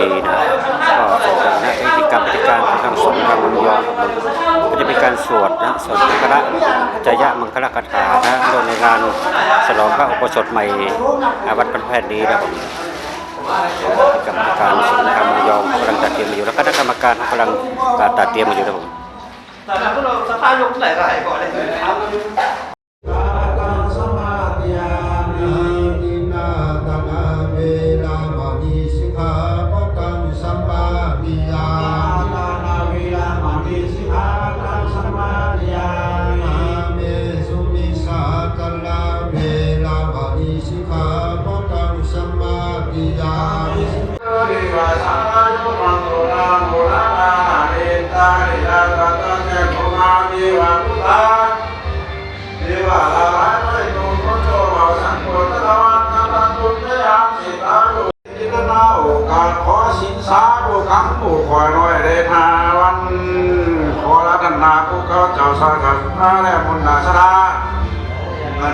ดีนะก็เป็นนะพิธีกรรมพิธีการของทางสงฆ์ทางบุญยอมก็จะเป็นการสวดนะสวดมังคละจยะมังคละคาถานะโดยในงานฉลองพระอุโบสถใหม่วัดพันแพทย์ดีนะผมกรรมการสงฆ์ทางบุญยอมกำลังจัดเตรียมมาอยู่แล้วคณะกรรมการกำลังตัดเตรียมมาอยู่นะผมแต่พวกเราสภาพยกไหนก็หายก่อนเลยขอสินสาธุคำผู้คอยน้อยได้ทาวันขอรัตนาผู้เขาเจ้าสาธุนาและมุนนาสรา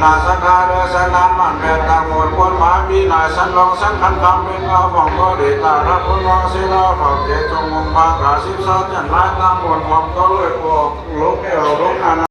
นาสังฆาเดชนานมันแผ่ต่างหมดควรมาปีนาสันลองสังขันธรรมเป็นเอาของก็เดตารับคุณวางเสนาฝากเจจงมุมภากาสิบสัตยันไล่ต่างหมดความก็เลยออกลุกเอวลุกนานา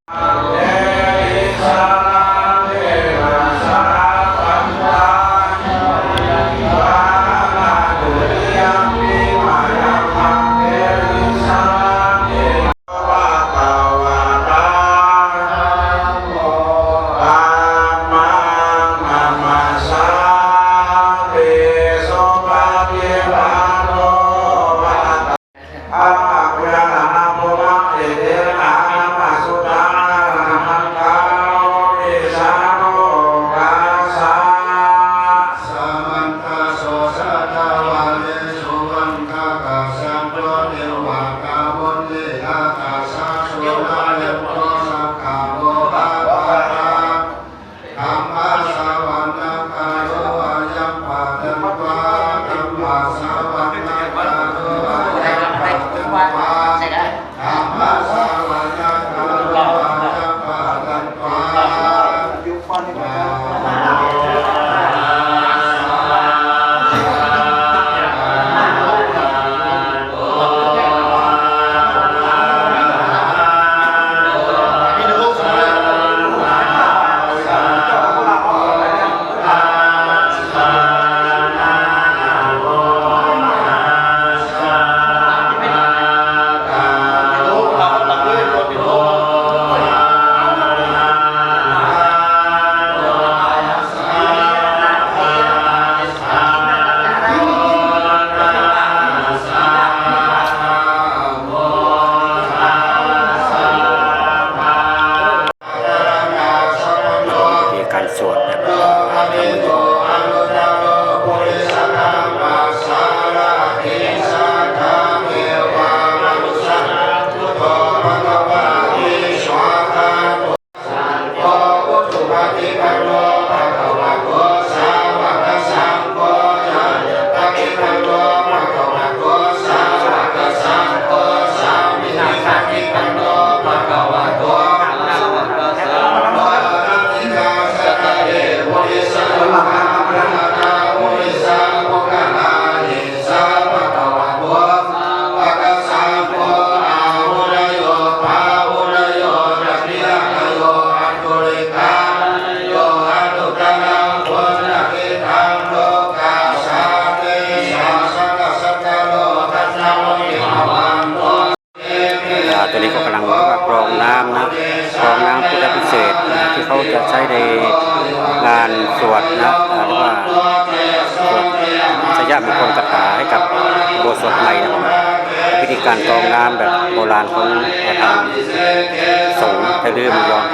ตัวนี้ก็กำลังกรองน้ำนะกรองน้ำพุทธพิเศษนะที่เขาจะใช้ในงานสวดนะหรือว่าสวดชยมงคลคาถาให้กับโบสถ์ใหม่นะครับพิธีการกรองน้ำแบบโบราณของทางสงฆ์ไทยลื้อมุยอง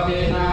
ตินา